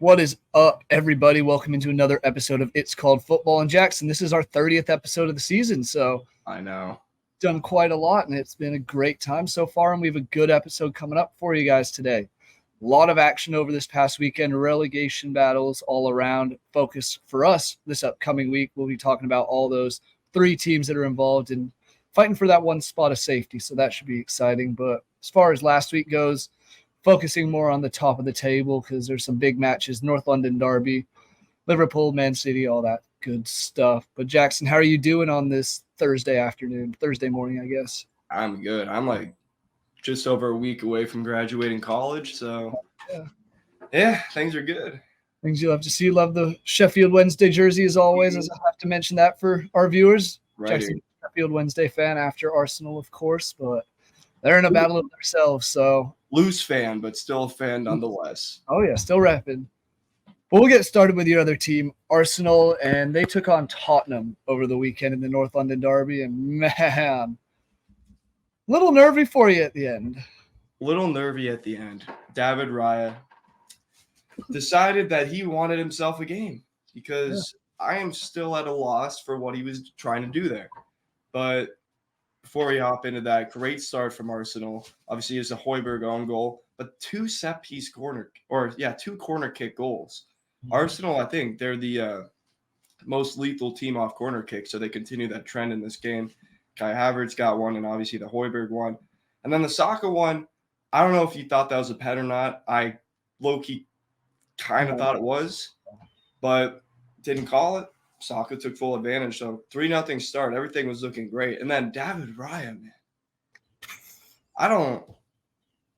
What is up, everybody? Welcome into another episode of It's Called Football in Jackson. This is our 30th episode of the season, so I know. Done quite a lot, and it's been a great time so far, and we have a good episode coming up for you guys today. A lot of action over this past weekend, relegation battles all around. Focus for us this upcoming week, we'll be talking about all those three teams that are involved in fighting for that one spot of safety, so that should be exciting. But as far as last week goes, focusing more on the top of the table because there's some big matches, North London Derby, Liverpool, Man City, all that good stuff. But Jackson, how are you doing on this Thursday morning, I guess? I'm good. I'm like just over a week away from graduating college, so yeah, things are good. Things you love to see. You love the Sheffield Wednesday jersey as always, as I have to mention that for our viewers. Right. Jackson, Sheffield Wednesday fan after Arsenal, of course, but they're in a battle of themselves, so loose fan, but still a fan nonetheless. Oh, yeah, still rapping. But we'll get started with your other team, Arsenal, and they took on Tottenham over the weekend in the North London Derby, and man, a little nervy for you at the end. Little nervy at the end. David Raya decided that he wanted himself a game because I am still at a loss for what he was trying to do there. But before we hop into that, great start from Arsenal. Obviously, it's a Højbjerg own goal, but two corner kick goals. Arsenal, I think they're the most lethal team off corner kicks, so they continue that trend in this game. Kai Havertz got one, and obviously the Højbjerg one. And then the Saka one, I don't know if you thought that was a pen or not. I low-key kind of thought it was, but didn't call it. Saka took full advantage. So 3-0 start. Everything was looking great. And then David Raya, man.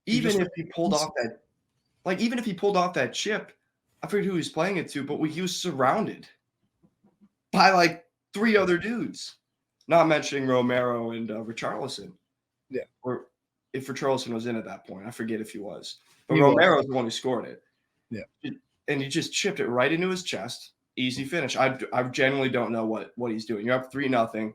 Even if he pulled off that chip, I forget who he was playing it to, but he was surrounded by like three other dudes. Not mentioning Romero and Richarlison. Yeah. Or if Richarlison was in at that point. I forget if he was. But Romero's the one who scored it. Yeah. And he just chipped it right into his chest. Easy finish. I genuinely don't know what he's doing. You're up 3-0.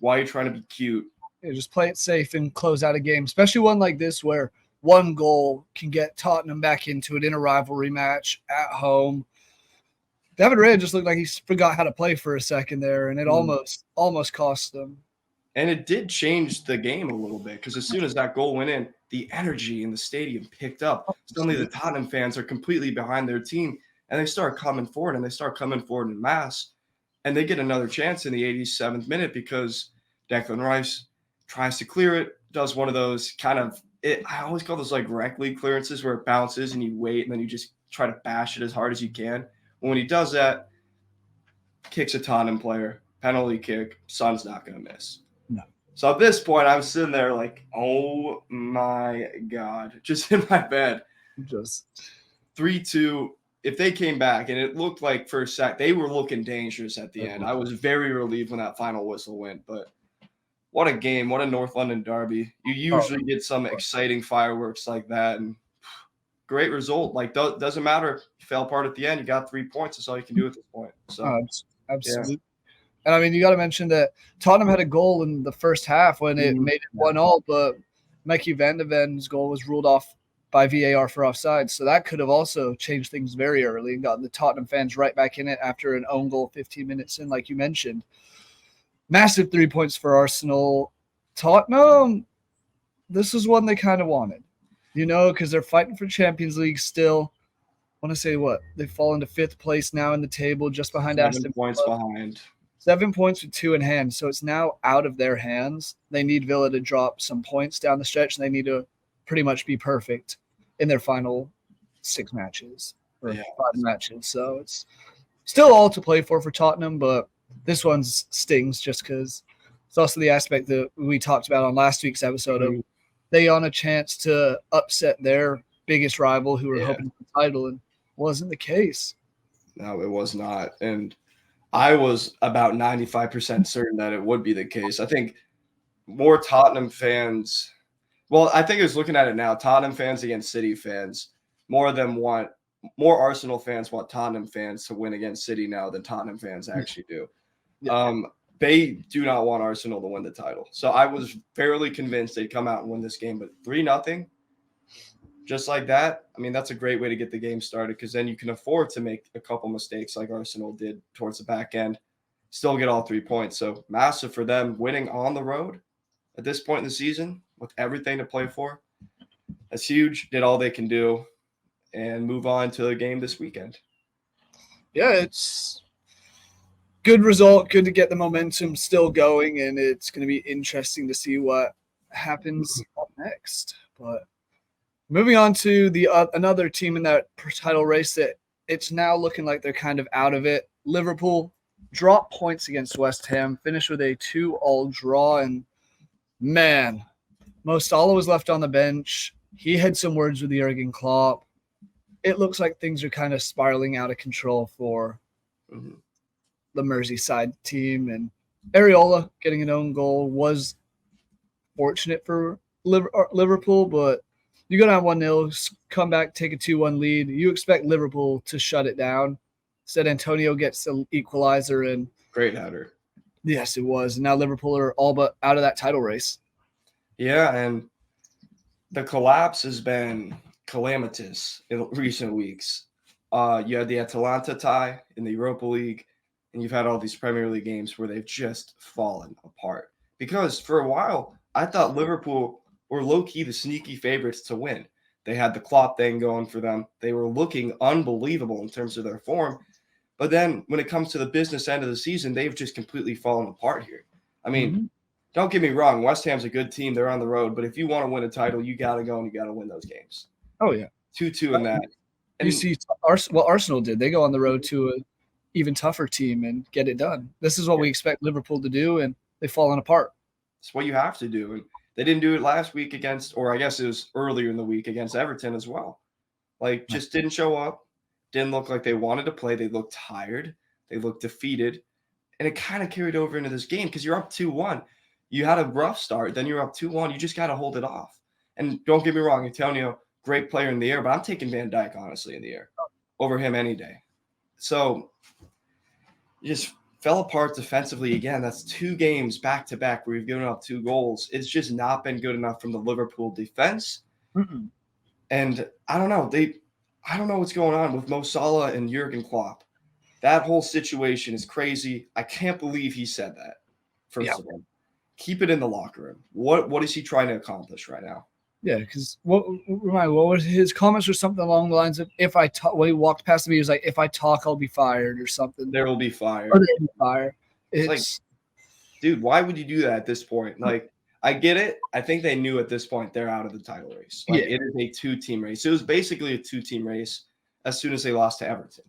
Why are you trying to be cute? Yeah, just play it safe and close out a game, especially one like this where one goal can get Tottenham back into it in a rivalry match at home. David Raya just looked like he forgot how to play for a second there, and it almost cost them. And it did change the game a little bit because as soon as that goal went in, the energy in the stadium picked up. Suddenly the Tottenham fans are completely behind their team. And they start coming forward in mass. And they get another chance in the 87th minute because Declan Rice tries to clear it, does one of those I always call those like rec league clearances where it bounces and you wait and then you just try to bash it as hard as you can. When he does that, kicks a Tottenham player, penalty kick, Son's not going to miss. No. So at this point, I'm sitting there like, oh my God, just in my bed. Just 3-2. If they came back, and it looked like for a sec, they were looking dangerous at the end. I was very relieved when that final whistle went. But what a game. What a North London derby. You usually get some exciting fireworks like that. And great result. Like, doesn't matter. You fell apart at the end. You got 3 points. That's all you can do at this point. So absolutely. Yeah. And, I mean, you got to mention that Tottenham had a goal in the first half when it made it 1-1, but Mikey van de Ven's goal was ruled off by VAR for offside. So that could have also changed things very early and gotten the Tottenham fans right back in it after an own goal 15 minutes in, like you mentioned. Massive 3 points for Arsenal. Tottenham, this is one they kind of wanted, because they're fighting for Champions League still. I want to say they've fallen to 5th place now in the table, just behind Aston Villa. 7 points behind. 7 points with 2 in hand. So it's now out of their hands. They need Villa to drop some points down the stretch, and they need to pretty much be perfect in their final 6 matches or 5 matches. So it's still all to play for Tottenham, but this one stings just because it's also the aspect that we talked about on last week's episode of they on a chance to upset their biggest rival who were hoping for the title, and wasn't the case. No, it was not. And I was about 95% certain that it would be the case. I think more Tottenham fans – well, I think I was looking at it now. Tottenham fans against City fans. More Arsenal fans want Tottenham fans to win against City now than Tottenham fans actually do. Yeah. They do not want Arsenal to win the title. So I was fairly convinced they'd come out and win this game. But 3-0, just like that, I mean, that's a great way to get the game started because then you can afford to make a couple mistakes like Arsenal did towards the back end, still get all 3 points. So massive for them winning on the road at this point in the season with everything to play for. That's huge. Did all they can do and move on to the game this weekend. Yeah, it's good result. Good to get the momentum still going, and it's going to be interesting to see what happens up next. But moving on to the another team in that title race that it's now looking like they're kind of out of it. Liverpool dropped points against West Ham, finished with a 2-2 draw, and man, Mo Salah was left on the bench. He had some words with Jurgen Klopp. It looks like things are kind of spiraling out of control for the Merseyside team. And Areola getting an own goal was fortunate for Liverpool, but you go down 1-0, come back, take a 2-1 lead. You expect Liverpool to shut it down. Instead, Antonio gets the equalizer. And great header. Yes, it was. And now Liverpool are all but out of that title race. Yeah, and the collapse has been calamitous in recent weeks. You had the Atalanta tie in the Europa League, and you've had all these Premier League games where they've just fallen apart. Because for a while, I thought Liverpool were low-key the sneaky favorites to win. They had the Klopp thing going for them. They were looking unbelievable in terms of their form. But then when it comes to the business end of the season, they've just completely fallen apart here. I mean, don't get me wrong. West Ham's a good team. They're on the road. But if you want to win a title, you got to go and you got to win those games. Oh, yeah. 2-2 in that. And you see what Arsenal did. They go on the road to an even tougher team and get it done. This is what we expect Liverpool to do, and they've fallen apart. It's what you have to do. And they didn't do it last week against, or I guess it was earlier in the week against Everton as well. Like, just didn't show up. Didn't look like they wanted to play. They looked tired. They looked defeated. And it kind of carried over into this game because you're up 2-1. You had a rough start. Then you're up 2-1. You just got to hold it off. And don't get me wrong, Antonio, great player in the air, but I'm taking Van Dijk, honestly, in the air over him any day. So you just fell apart defensively again. That's 2 games back-to-back where you've given up 2 goals. It's just not been good enough from the Liverpool defense. And I don't know. I don't know what's going on with Mo Salah and Jurgen Klopp. That whole situation is crazy. I can't believe he said that. First of all, keep it in the locker room. What is he trying to accomplish right now? Yeah, because what was his comments or something along the lines of if I talk. When he walked past me, he was like, "If I talk, I'll be fired" or something. There will be fire. Or there will be fire. It's like, dude, why would you do that at this point? Like, I get it. I think they knew at this point they're out of the title race. Like, it is a 2-team race. It was basically a 2-team race as soon as they lost to Everton.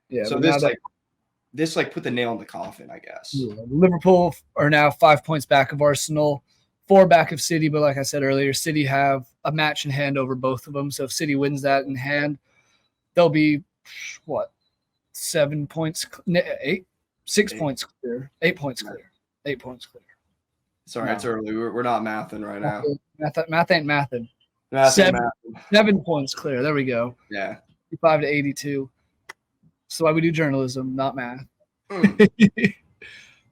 Yeah. So this put the nail in the coffin, I guess. Yeah. Liverpool are now 5 points back of Arsenal, 4 back of City. But like I said earlier, City have a match in hand over both of them. So if City wins that in hand, they'll be 7 points, 6 points clear, 8 points clear, 8 points clear. Sorry, it's early. We're not mathing right now. Math ain't mathing. 7 points clear. There we go. Yeah. 55 to 82. That's why we do journalism, not math.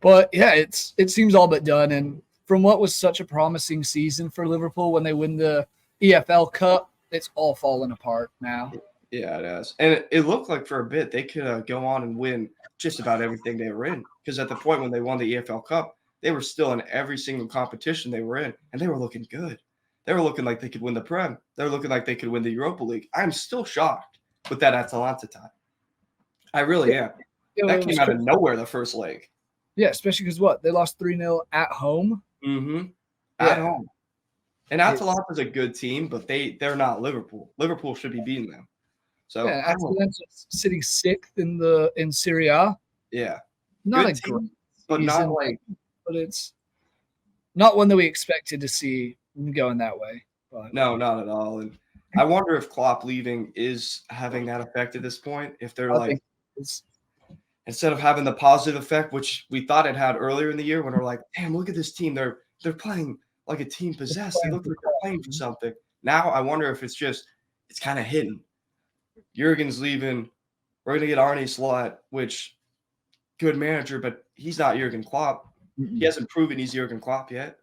But yeah, it seems all but done. And from what was such a promising season for Liverpool when they win the EFL Cup, it's all fallen apart now. Yeah, it has. And it looked like for a bit they could go on and win just about everything they were in. Because at the point when they won the EFL Cup, they were still in every single competition they were in, and they were looking good. They were looking like they could win the Prem. They were looking like they could win the Europa League. I'm still shocked with that Atalanta tie. I really am. That came out of nowhere the first leg. Yeah, especially because they lost 3-0 at home. At home. And Atalanta's a good team, but they're not Liverpool. Liverpool should be beating them. So Atalanta's sitting 6th in Serie A. Yeah. Not good a team, great but season, not like, but it's not one that we expected to see going that way. But. No, not at all. And I wonder if Klopp leaving is having that effect at this point. If they're instead of having the positive effect, which we thought it had earlier in the year, when we're like, damn, look at this team. They're playing like a team possessed. They look like they're playing for something. Now I wonder if it's kind of hidden. Jurgen's leaving. We're going to get Arne Slot, which good manager, but he's not Jurgen Klopp. He hasn't proven he's Jurgen Klopp yet.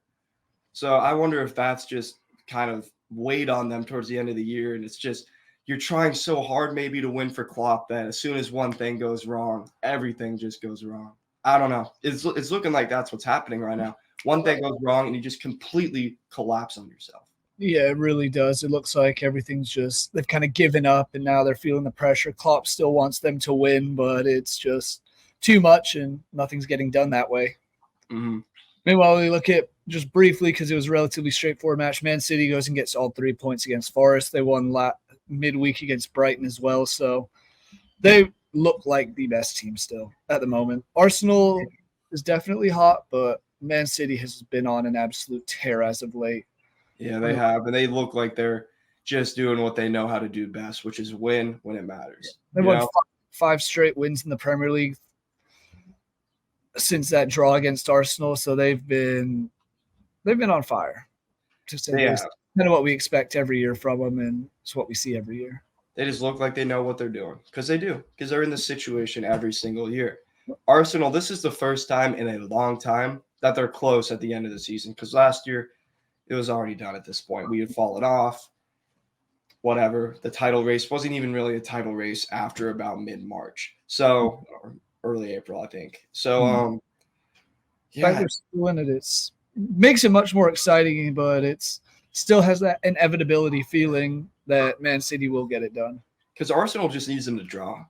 So I wonder if that's just kind of weighed on them towards the end of the year. And it's just, you're trying so hard maybe to win for Klopp that as soon as one thing goes wrong, everything just goes wrong. I don't know. It's looking like that's what's happening right now. One thing goes wrong and you just completely collapse on yourself. Yeah, it really does. It looks like everything's just, they've kind of given up and now they're feeling the pressure. Klopp still wants them to win, but it's just too much and nothing's getting done that way. Mm-hmm. Meanwhile, we look at just briefly, because it was a relatively straightforward match, Man City goes and gets all 3 points against Forest. They won midweek against Brighton as well. So they look like the best team still at the moment. Arsenal is definitely hot, but Man City has been on an absolute tear as of late. Yeah, they have. And they look like they're just doing what they know how to do best, which is win when it matters. They won five straight wins in the Premier League since that draw against Arsenal. So they've been on fire. To say this, kind of what we expect every year from them, and it's what we see every year. They just look like they know what they're doing, because they do, because they're in this situation every single year. Arsenal, this is the first time in a long time that they're close at the end of the season, because last year it was already done at this point. We had fallen off, whatever. The title race wasn't even really a title race after about mid-March. So, or early April, I think. So, yeah. They're still in it. It makes it much more exciting, but it's still has that inevitability feeling that Man City will get it done. Because Arsenal just needs them to draw.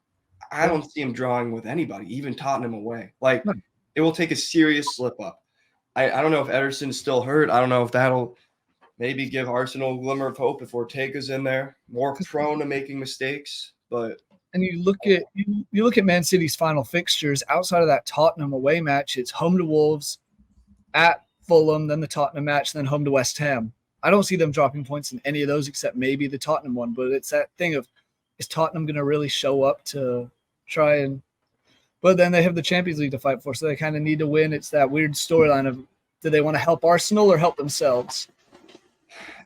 I don't see them drawing with anybody, even Tottenham away. Like, it will take a serious slip up. I don't know if Ederson's still hurt. I don't know if that'll maybe give Arsenal a glimmer of hope if Ortega's in there, more prone to making mistakes. But and you look at Man City's final fixtures outside of that Tottenham away match. It's home to Wolves, at Fulham, then the Tottenham match, then home to West Ham. I don't see them dropping points in any of those except maybe the Tottenham one. But it's that thing of, is Tottenham going to really show up to try and? But then they have the Champions League to fight for, so they kind of need to win. It's that weird storyline of, do they want to help Arsenal or help themselves?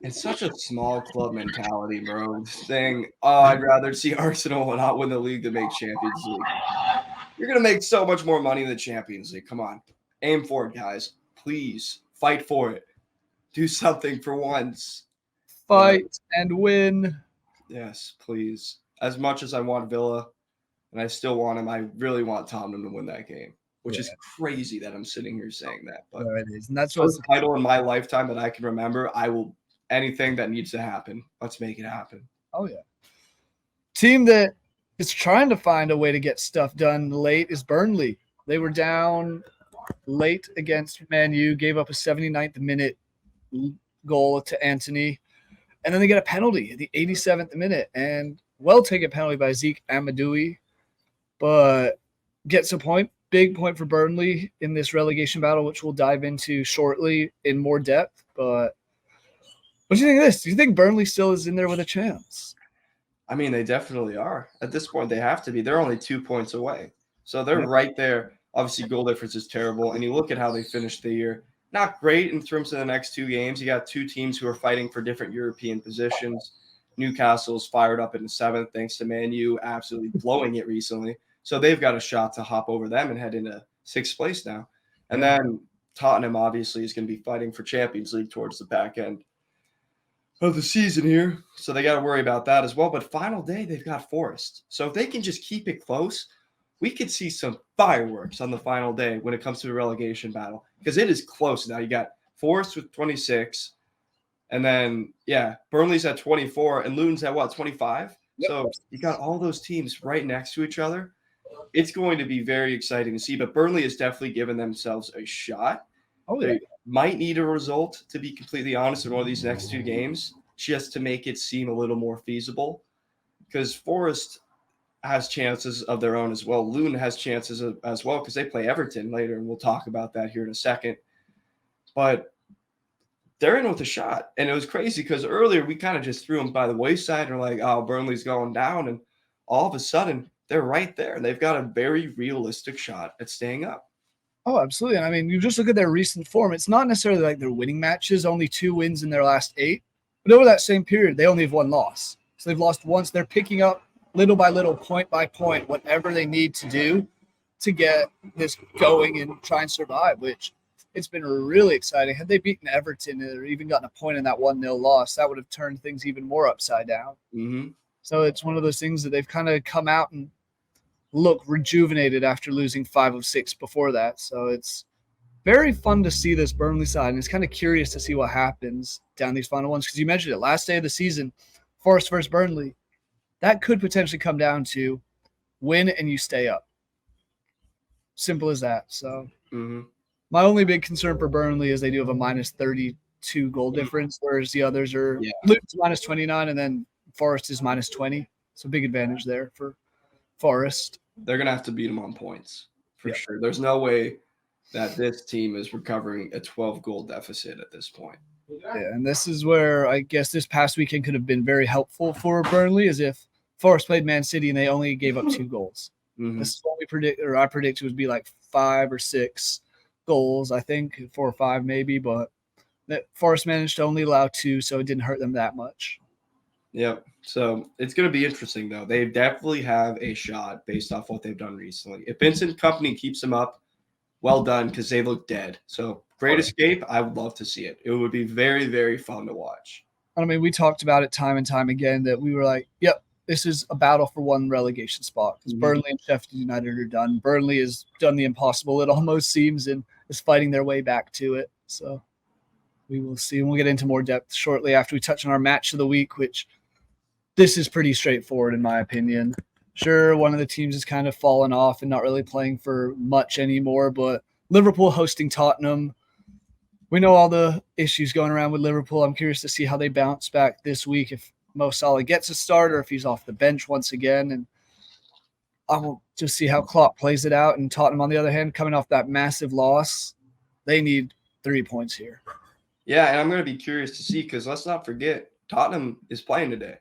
It's such a small club mentality, bro. Saying, I'd rather see Arsenal not win the league than make Champions League. You're going to make so much more money in the Champions League. Come on. Aim for it, guys. Please. Fight for it. Do something for once. Fight and win. Yes, please. As much as I want Villa, and I still want him, I really want Tottenham to win that game, which is crazy that I'm sitting here saying that. But it is. And that's what's the title in my lifetime that I can remember. I will, anything that needs to happen, let's make it happen. Oh, yeah. Team that is trying to find a way to get stuff done late is Burnley. They were down late against Man U, gave up a 79th minute goal to Anthony, and then they get a penalty at the 87th minute, and well-taken penalty by Zeke Amadoui, but gets a point. Big point for Burnley in this relegation battle, which we'll dive into shortly in more depth. But what do you think of this? Do you think Burnley still is in there with a chance? I mean, they definitely are. At this point, they have to be. They're only 2 points away. So they're right there. Obviously, goal difference is terrible. And you look at how they finished the year. Not great in terms of the next two games. You got two teams who are fighting for different European positions. Newcastle's fired up in the 7th thanks to Man U absolutely blowing it recently. So they've got a shot to hop over them and head into 6th place now. And then Tottenham obviously is going to be fighting for Champions League towards the back end of the season here. So they got to worry about that as well. But final day, they've got Forest. So if they can just keep it close, we could see some fireworks on the final day when it comes to the relegation battle, because it is close now. You got Forest with 26. And then, Burnley's at 24 and Luton's at 25? Yep. So you got all those teams right next to each other. It's going to be very exciting to see, but Burnley has definitely given themselves a shot. They might need a result, to be completely honest, in one of these next two games, just to make it seem a little more feasible, because Forest has chances of their own as well. Luton has chances as well because they play Everton later, and we'll talk about that here in a second. But they're in with a shot. And it was crazy because earlier we kind of just threw them by the wayside and we're like, oh, Burnley's going down. And all of a sudden, they're right there. They've got a very realistic shot at staying up. Oh, absolutely. I mean, you just look at their recent form. It's not necessarily like they're winning matches, only 2 wins in their last 8. But over that same period, they only have 1 loss. So they've lost once. They're picking up little by little, point by point, whatever they need to do to get this going and try and survive, which it's been really exciting. Had they beaten Everton or even gotten a point in that 1-0 loss, that would have turned things even more upside down. Mm-hmm. So it's one of those things that they've kind of come out and look rejuvenated after losing 5 of 6 before that. So it's very fun to see this Burnley side, and it's kind of curious to see what happens down these final ones, because you mentioned it last day of the season, Forest versus Burnley. That could potentially come down to win and you stay up. Simple as that. So my only big concern for Burnley is they do have a minus 32 goal difference, whereas the others are Luton's minus 29 and then Forest is minus 20. So big advantage there for Forest. They're going to have to beat them on points for sure. There's no way that this team is recovering a 12-goal deficit at this point. Yeah, and this is where I guess this past weekend could have been very helpful for Burnley, as if Forest played Man City and they only gave up 2 goals. This is what we predict, or I predict it would be like 5 or 6 goals, I think, 4 or 5 maybe, but that Forest managed to only allow 2, so it didn't hurt them that much. Yep. So it's going to be interesting, though. They definitely have a shot based off what they've done recently. If Vincent Company keeps them up, well done, because they look dead. So great escape. I would love to see it. It would be very, very fun to watch. I mean, we talked about it time and time again that we were like, yep, this is a battle for one relegation spot, because Burnley and Sheffield United are done. Burnley has done the impossible, it almost seems, and is fighting their way back to it. So we will see. And we'll get into more depth shortly after we touch on our match of the week, which this is pretty straightforward in my opinion. Sure, one of the teams has kind of fallen off and not really playing for much anymore, but Liverpool hosting Tottenham. We know all the issues going around with Liverpool. I'm curious to see how they bounce back this week, if Mo Salah gets a start or if he's off the bench once again. And I will just see how Klopp plays it out. And Tottenham, on the other hand, coming off that massive loss, they need 3 points here. Yeah, and I'm going to be curious to see, because let's not forget, Tottenham is playing today.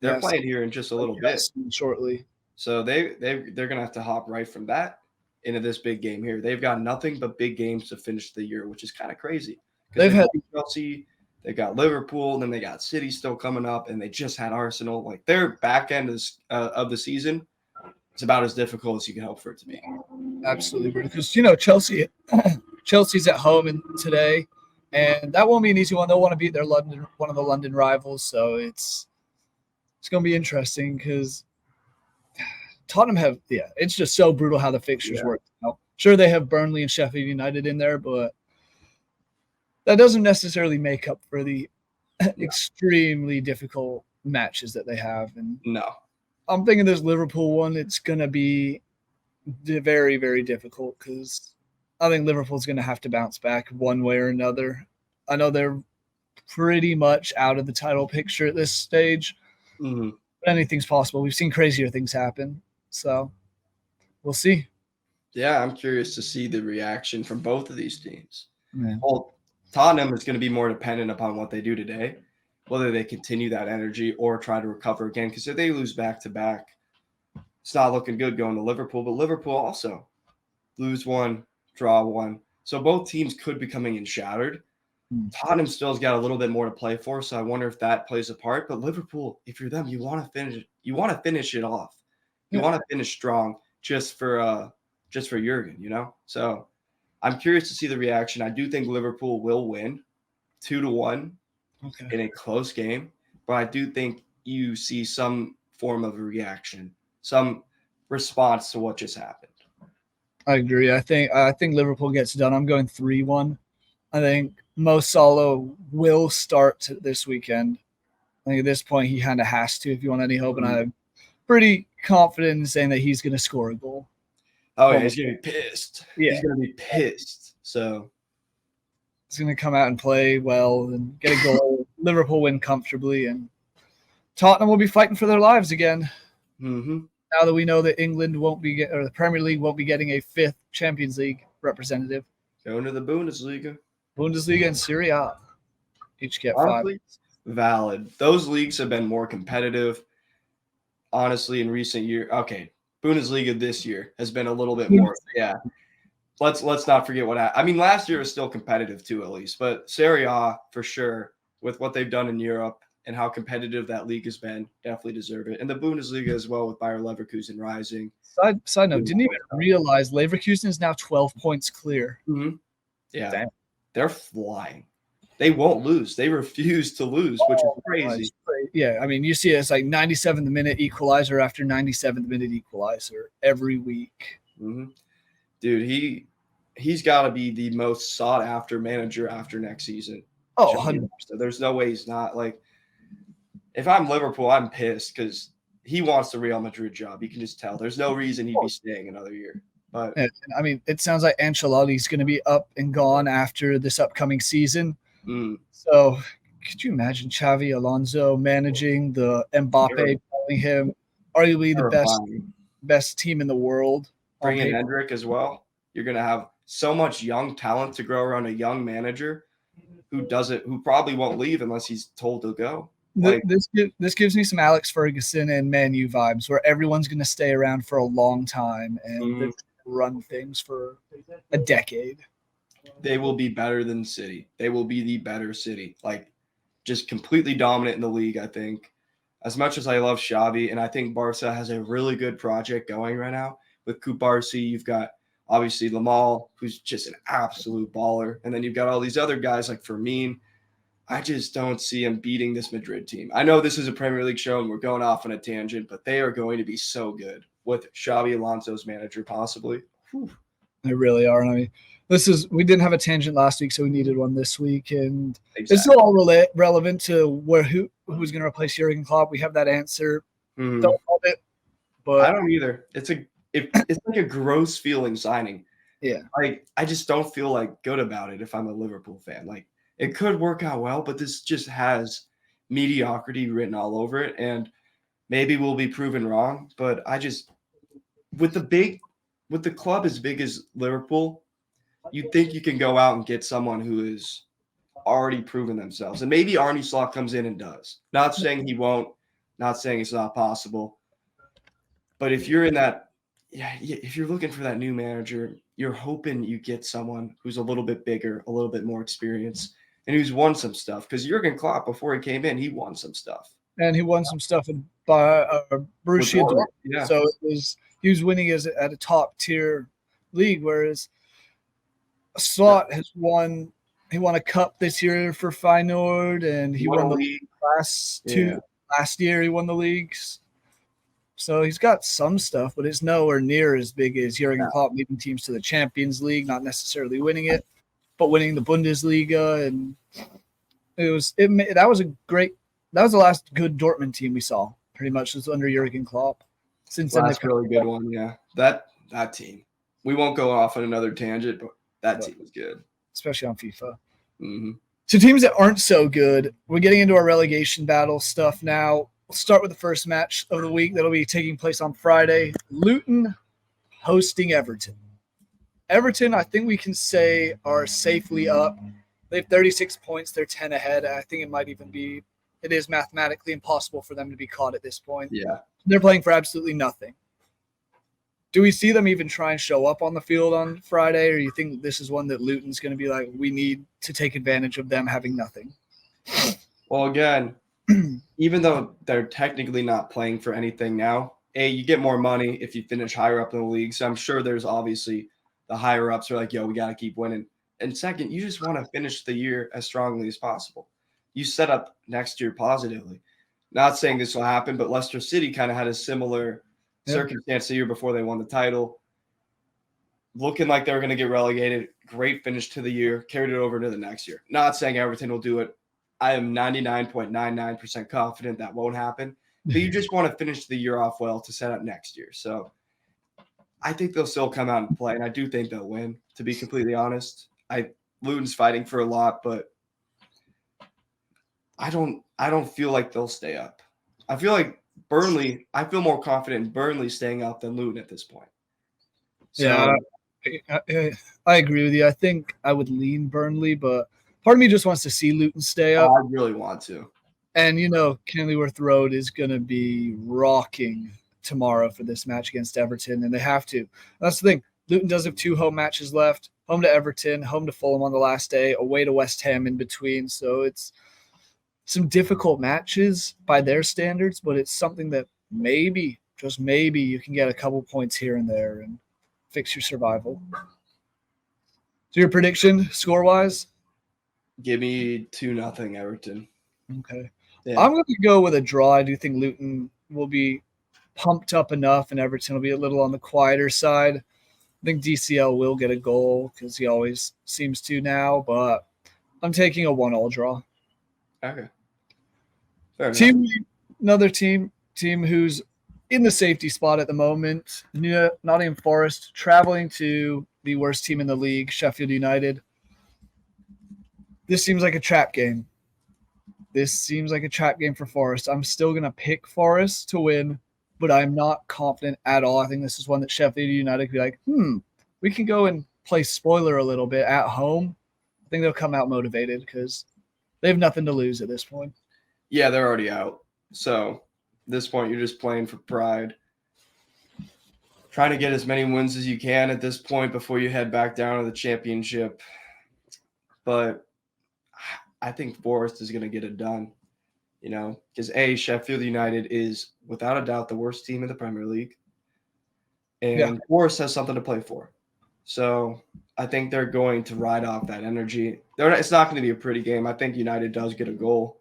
They're playing here in just a little bit. Shortly. So they're going to have to hop right from that into this big game here. They've got nothing but big games to finish the year, which is kind of crazy. They've had Chelsea, they got Liverpool, and then they got City still coming up, and they just had Arsenal. Like, their back end of the season is about as difficult as you can hope for it to be. Absolutely, because Chelsea's at home today, and that won't be an easy one. They'll want to beat one of the London rivals, so it's going to be interesting because Tottenham it's just so brutal how the fixtures work. Sure, they have Burnley and Sheffield United in there, but that doesn't necessarily make up for the extremely difficult matches that they have. And I'm thinking this Liverpool one, it's going to be very, very difficult, because I think Liverpool's going to have to bounce back one way or another. I know they're pretty much out of the title picture at this stage. But anything's possible. We've seen crazier things happen. So we'll see. Yeah, I'm curious to see the reaction from both of these teams. Well, Tottenham is going to be more dependent upon what they do today, whether they continue that energy or try to recover again. Because if they lose back-to-back, it's not looking good going to Liverpool. But Liverpool also lose one, draw one. So both teams could be coming in shattered. Tottenham still's got a little bit more to play for, so I wonder if that plays a part. But Liverpool, if you're them, you want to finish. You want to finish it off. You want to finish strong, just for Jurgen, you know. So I'm curious to see the reaction. I do think Liverpool will win 2-1 in a close game, but I do think you see some form of a reaction, some response to what just happened. I agree. I think Liverpool gets done. I'm going 3-1. I think Mo Salah will start this weekend. I think at this point he kind of has to if you want any hope, and I'm pretty confident in saying that he's going to score a goal. Oh, yeah, he's going to be pissed. Yeah. He's going to be pissed. So he's going to come out and play well and get a goal. Liverpool win comfortably, and Tottenham will be fighting for their lives again. Now that we know that England won't be, or the Premier League won't be getting a 5th Champions League representative. Going to the Bundesliga And Serie A each get 5. Valid. Those leagues have been more competitive, honestly, in recent years. Okay, Bundesliga this year has been a little bit more. Yeah, let's not forget what happened. I mean, last year was still competitive too, at least, but Serie A for sure, with what they've done in Europe and how competitive that league has been, definitely deserve it. And the Bundesliga as well, with Bayer Leverkusen rising. Side note, didn't even realize Leverkusen is now 12 points clear. Yeah. Damn. They're flying. They won't lose. They refuse to lose, which is crazy. Yeah, I mean, you see it's like 97th minute equalizer after 97th minute equalizer every week. Mm-hmm. Dude, he's got to be the most sought after manager after next season. Oh, 100%. There's no way he's not. Like, if I'm Liverpool, I'm pissed because he wants the Real Madrid job. You can just tell. There's no reason he'd be staying another year. But I mean, it sounds like Ancelotti's going to be up and gone after this upcoming season. So could you imagine Xavi Alonso managing the Mbappe, calling him arguably the best team in the world? Bring in Hendrick as well. You're going to have so much young talent to grow around a young manager who probably won't leave unless he's told to go. Like, this gives me some Alex Ferguson and Man U vibes, where everyone's going to stay around for a long time and run things for a decade. They will be better than City. They will be the better City. Like, just completely dominant in the league, I think. As much as I love Xavi, and I think Barca has a really good project going right now with Kubarsi. You've got, obviously, Lamal, who's just an absolute baller. And then you've got all these other guys like Fermin. I just don't see him beating this Madrid team. I know this is a Premier League show and we're going off on a tangent, but they are going to be so good with Xavi Alonso's manager, possibly. Whew. They really are. I mean, we didn't have a tangent last week, so we needed one this week, and it's all relevant to who's going to replace Jurgen Klopp. We have that answer. Don't love it, but I don't either. It's like a gross feeling signing. Yeah, I just don't feel like good about it if I'm a Liverpool fan. Like, it could work out well, but this just has mediocrity written all over it, and maybe we'll be proven wrong. But I just, with the club as big as Liverpool, you think you can go out and get someone who is already proven themselves, and maybe Arne Slot comes in and does. Not saying he won't, not saying it's not possible, but if you're in that, if you're looking for that new manager, you're hoping you get someone who's a little bit bigger, a little bit more experienced, and who's won some stuff. Because Jurgen Klopp, before he came in, he won some stuff. And he won some stuff in Borussia Dortmund. Yeah. So he was winning at a top tier league, whereas Slot has won. He won a cup this year for Feyenoord, and he won the league last year. He won the leagues. So he's got some stuff, but it's nowhere near as big as Jurgen Klopp leading teams to the Champions League, not necessarily winning it, but winning the Bundesliga. And that was the last good Dortmund team we saw, pretty much, was under Jurgen Klopp. That's a really good one, yeah. That team. We won't go off on another tangent, but that team was good. Especially on FIFA. Mm-hmm. So teams that aren't so good, we're getting into our relegation battle stuff now. We'll start with the first match of the week that'll be taking place on Friday. Luton hosting Everton. Everton, I think we can say, are safely up. They have 36 points. They're 10 ahead. I think it is mathematically impossible for them to be caught at this point. Yeah. They're playing for absolutely nothing. Do we see them even try and show up on the field on Friday, or you think this is one that Luton's going to be like, we need to take advantage of them having nothing? Well, again, even though they're technically not playing for anything now, you get more money if you finish higher up in the league. So I'm sure there's obviously the higher ups are like, yo, we got to keep winning. And second, you just want to finish the year as strongly as possible. You set up next year positively. Not saying this will happen, but Leicester City kind of had a similar circumstance the year before they won the title. Looking like they were going to get relegated. Great finish to the year. Carried it over to the next year. Not saying Everton will do it. I am 99.99% confident that won't happen. But you just want to finish the year off well to set up next year. So I think they'll still come out and play, and I do think they'll win, to be completely honest. Luton's fighting for a lot, but I don't feel like they'll stay up. I feel like Burnley, I feel more confident in Burnley staying up than Luton at this point. So, yeah, I agree with you. I think I would lean Burnley, but part of me just wants to see Luton stay up. I really want to. And, Kenilworth Road is going to be rocking tomorrow for this match against Everton, and they have to. That's the thing. Luton does have 2 home matches left, home to Everton, home to Fulham on the last day, away to West Ham in between. So it's some difficult matches by their standards, but it's something that maybe, just maybe, you can get a couple points here and there and fix your survival. So your prediction score-wise? Give me 2-0 Everton. Okay. Yeah. I'm going to go with a draw. I do think Luton will be pumped up enough and Everton will be a little on the quieter side. I think DCL will get a goal because he always seems to now, but I'm taking a 1-1 draw. Okay. Fair enough. Another team who's in the safety spot at the moment, Nottingham Forest, traveling to the worst team in the league, Sheffield United. This seems like a trap game. For Forest. I'm still going to pick Forest to win, but I'm not confident at all. I think this is one that Sheffield United could be like, we can go and play spoiler a little bit at home. I think they'll come out motivated because they have nothing to lose at this point. Yeah, they're already out. So at this point, you're just playing for pride. Trying to get as many wins as you can at this point before you head back down to the championship. But I think Forest is going to get it done, because Sheffield United is without a doubt the worst team in the Premier League. And Forest has something to play for. So I think they're going to ride off that energy. It's not going to be a pretty game. I think United does get a goal.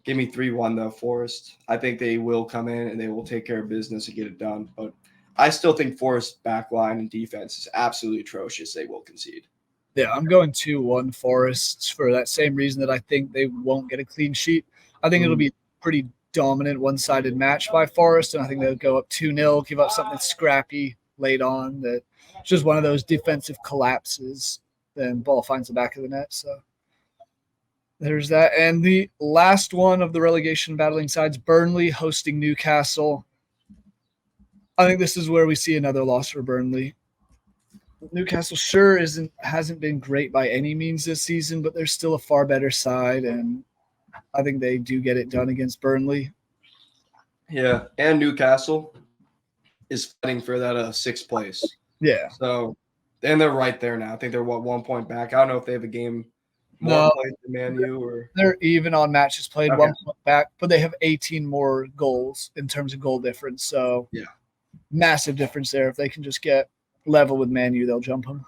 Give me 3-1 though, Forest. I think they will come in and they will take care of business and get it done. But I still think Forest backline and defense is absolutely atrocious. They will concede. Yeah, I'm going 2-1 Forest for that same reason that I think they won't get a clean sheet. I think it'll be a pretty dominant one-sided match by Forest, and I think they'll go up 2-0, give up something scrappy late on. That it's just one of those defensive collapses. Then ball finds the back of the net. So there's that. And the last one of the relegation battling sides, Burnley hosting Newcastle. I think this is where we see another loss for Burnley. Newcastle hasn't been great by any means this season, but they're still a far better side, and I think they do get it done against Burnley. Yeah, and Newcastle is fighting for that sixth place. Yeah. So, and they're right there now. I think they're 1 point back. I don't know if they have a game more played than Man U or they're even on matches played, 1 point back, but they have 18 more goals in terms of goal difference. So yeah, massive difference there. If they can just get level with Man U, they'll jump them.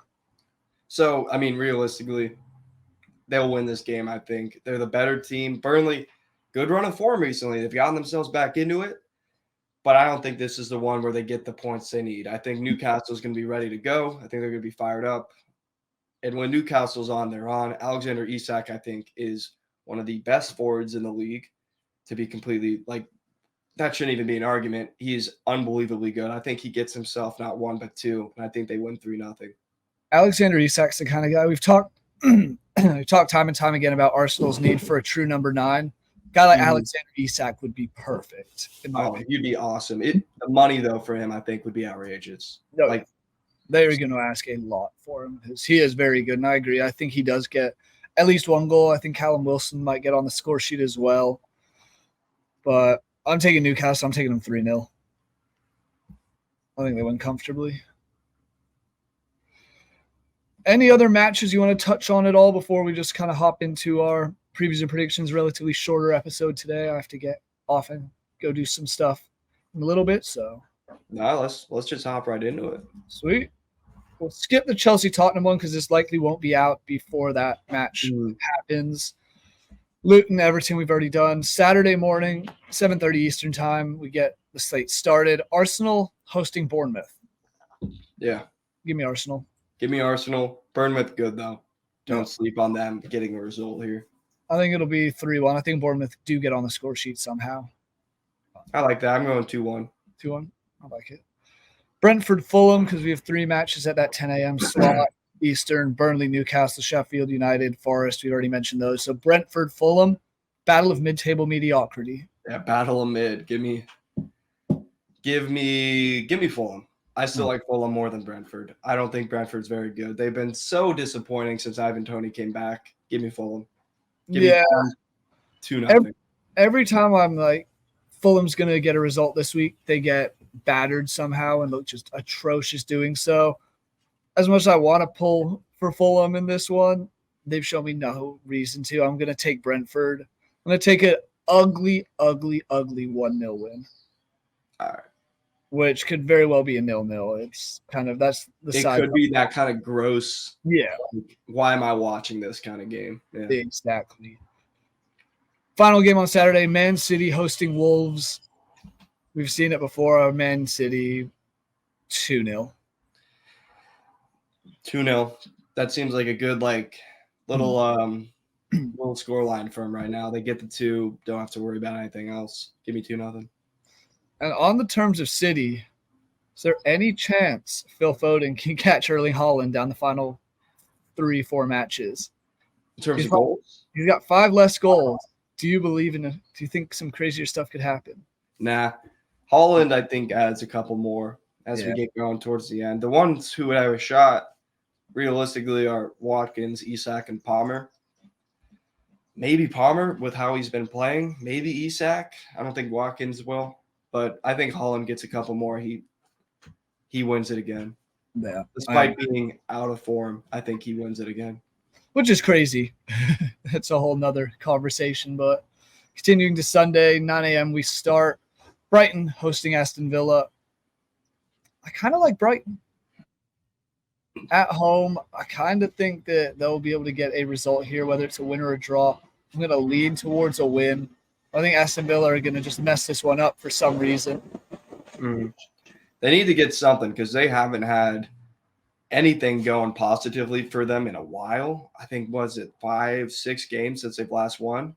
So, I mean, realistically, they'll win this game, I think. They're the better team. Burnley, good run of form recently. They've gotten themselves back into it. But I don't think this is the one where they get the points they need. I think Newcastle's going to be ready to go. I think they're going to be fired up. And when Newcastle's on, they're on. Alexander Isak, I think, is one of the best forwards in the league to be completely that shouldn't even be an argument. He's unbelievably good. I think he gets himself not 1 but 2, and I think they win 3-0. Alexander Isak's the kind of guy we've talked time and time again about Arsenal's need for a true number 9. A guy like Alexander Isak would be perfect. He'd be awesome. The money though for him, I think, would be outrageous. No, they're going to ask a lot for him because he is very good, and I agree. I think he does get at least 1 goal. I think Callum Wilson might get on the score sheet as well. But I'm taking Newcastle. I'm taking them 3-0. I think they win comfortably. Any other matches you want to touch on at all before we just kind of hop into our previews and predictions? Relatively shorter episode today. I have to get off and go do some stuff in a little bit. So no, let's just hop right into it. Sweet. We'll skip the Chelsea-Tottenham one because this likely won't be out before that match happens. Luton, Everton, we've already done. Saturday morning, 7:30 Eastern time, we get the slate started. Arsenal hosting Bournemouth. Yeah. Give me Arsenal. Give me Arsenal. Bournemouth good, though. Don't sleep on them getting a result here. I think it'll be 3-1. I think Bournemouth do get on the score sheet somehow. I like that. I'm going 2-1. 2-1. I like it. Brentford, Fulham, because we have 3 matches at that 10 a.m. slot. Eastern, Burnley, Newcastle, Sheffield United, Forest. We already mentioned those. So Brentford, Fulham, battle of mid-table mediocrity. Yeah, battle of mid. Give me Fulham. I still like Fulham more than Brentford. I don't think Brentford's very good. They've been so disappointing since Ivan Toney came back. Give me Fulham. Give me 2-0. Every time I'm like, Fulham's going to get a result this week, they get battered somehow and look just atrocious doing so. As much as I want to pull for Fulham in this one, they've shown me no reason to. I'm going to take Brentford. I'm going to take an ugly 1-0 win. All right. which could very well be a 0-0. It's kind of that's the It side. could be that kind of gross. Yeah, Like, why am I watching this kind of game? Yeah. exactly. Final game on Saturday: Man City hosting Wolves. We've seen it before. Man City 2-0. 2-0. That seems like a good little little score line for them right now. They get the 2, don't have to worry about anything else. Give me 2-0. And on the terms of City, is there any chance Phil Foden can catch Erling Haaland down the final 3-4 matches? In terms of goals? He's got 5 less goals. Do you believe in it? Do you think some crazier stuff could happen? Nah. Haaland, I think, adds a couple more as we get going towards the end. The ones who would have a shot, realistically, are Watkins, Isak, and Palmer. Maybe Palmer with how he's been playing. Maybe Isak. I don't think Watkins will. But I think Haaland gets a couple more. He wins it again. Yeah. Despite being out of form, I think he wins it again. Which is crazy. That's a whole nother conversation. But continuing to Sunday, 9 a.m. we start. Brighton hosting Aston Villa. I kind of like Brighton. At home, I kind of think that they'll be able to get a result here, whether it's a win or a draw. I'm going to lean towards a win. I think Aston Villa are going to just mess this one up for some reason. They need to get something because they haven't had anything going positively for them in a while. I think, was it 5-6 games since they've last won?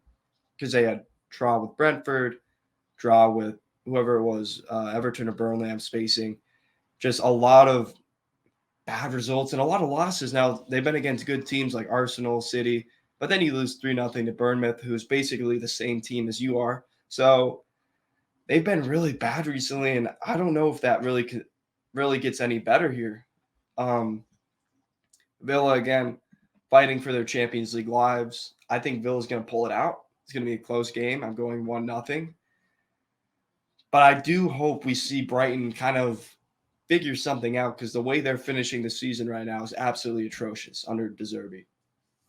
Because they had draw with Brentford, draw with whoever it was, Everton or Burnley. I'm spacing. Just a lot of bad results and a lot of losses. Now, they've been against good teams like Arsenal, City, but then you lose 3-0 to Bournemouth, who's basically the same team as you are. So they've been really bad recently, and I don't know if that really gets any better here. Villa, again, fighting for their Champions League lives. I think Villa's going to pull it out. It's going to be a close game. I'm going 1-0. But I do hope we see Brighton kind of figure something out because the way they're finishing the season right now is absolutely atrocious under De Zerbi.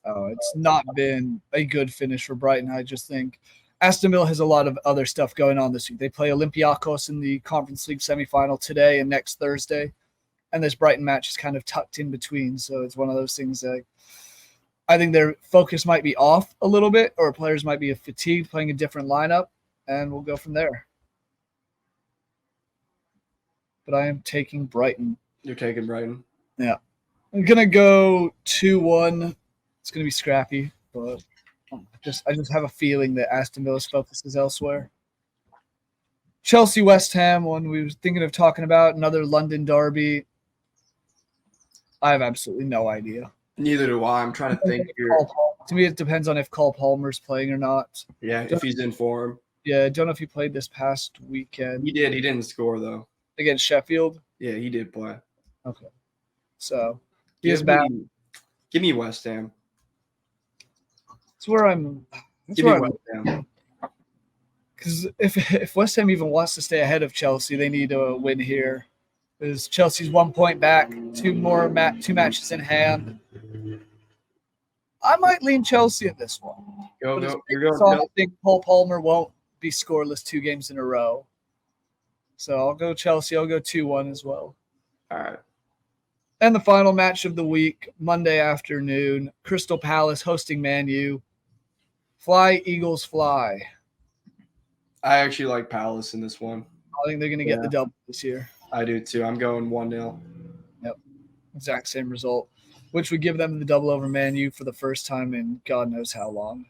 Oh, it's not been a good finish for Brighton. I just think Aston Villa has a lot of other stuff going on this week. They play Olympiacos in the Conference League semifinal today and next Thursday. And this Brighton match is kind of tucked in between. So it's one of those things that I think their focus might be off a little bit, or players might be fatigued playing a different lineup, and we'll go from there. But I am taking Brighton. You're taking Brighton? Yeah. I'm going to go 2-1. It's going to be scrappy, but I just have a feeling that Aston Villa's focus is elsewhere. Chelsea West Ham, one we were thinking of talking about, another London derby. I have absolutely no idea. Neither do I. I'm trying to think here. To me, it depends on if Cole Palmer's playing or not. Yeah, if he's in form. Yeah, I don't know if he played this past weekend. He did. He didn't score, though. Against Sheffield? Yeah, he did play. Okay. So, he is back. Give me West Ham. That's where I'm. Give me West Ham. Because if West Ham even wants to stay ahead of Chelsea, they need a win here. Because Chelsea's 1 point back, two matches in hand. I might lean Chelsea in this one. Go. I think Cole Palmer won't be scoreless 2 games in a row. So I'll go Chelsea. I'll go 2-1 as well. All right. And the final match of the week, Monday afternoon, Crystal Palace hosting Man U. Fly, Eagles, fly. I actually like Palace in this one. I think they're going to get the double this year. I do too. I'm going 1-0. Yep. Exact same result, which would give them the double over Man U for the first time in God knows how long.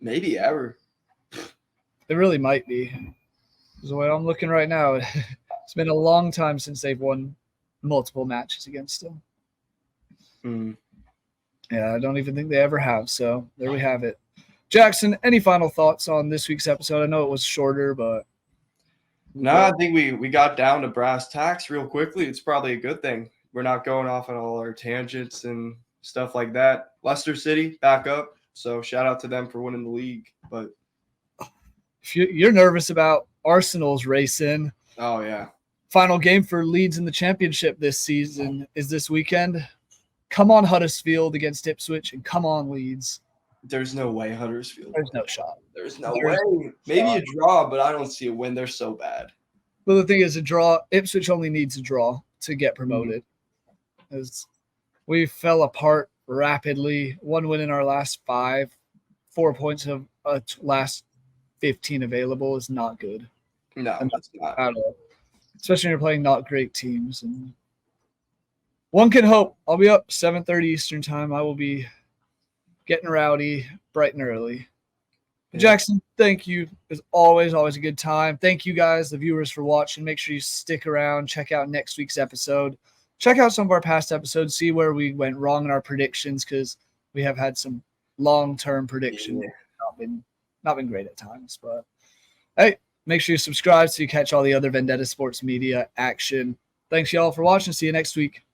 Maybe ever. It really might be. Because the way I'm looking right now, it's been a long time since they've won multiple matches against them. Yeah, I don't even think they ever have. So there we have it. Jackson, any final thoughts on this week's episode? I know it was shorter, but no, I think we got down to brass tacks real quickly. It's probably a good thing. We're not going off on all our tangents and stuff like that. Leicester City back up, so shout out to them for winning the league. But if you're nervous about Arsenal's racing, oh yeah, final game for Leeds in the championship this season is this weekend. Come on, Huddersfield against Ipswich, and come on, Leeds. There's no way Huddersfield. There's no shot. There's no way. Maybe a draw, but I don't see a win. They're so bad. But the thing is, a draw. Ipswich only needs a draw to get promoted. As we fell apart rapidly. 1 win in our last 5, 4 points of last 15 available is not good. No, it's not at all. Especially when you're playing not great teams. And one can hope. I'll be up 7:30 Eastern time. I will be getting rowdy bright and early. Yeah. Jackson, thank you. It's always a good time. Thank you guys, the viewers, for watching. Make sure you stick around. Check out next week's episode. Check out some of our past episodes. See where we went wrong in our predictions, because we have had some long-term predictions. Yeah. Not been great at times. But, hey, make sure you subscribe so you catch all the other Vendetta Sports Media action. Thanks, y'all, for watching. See you next week.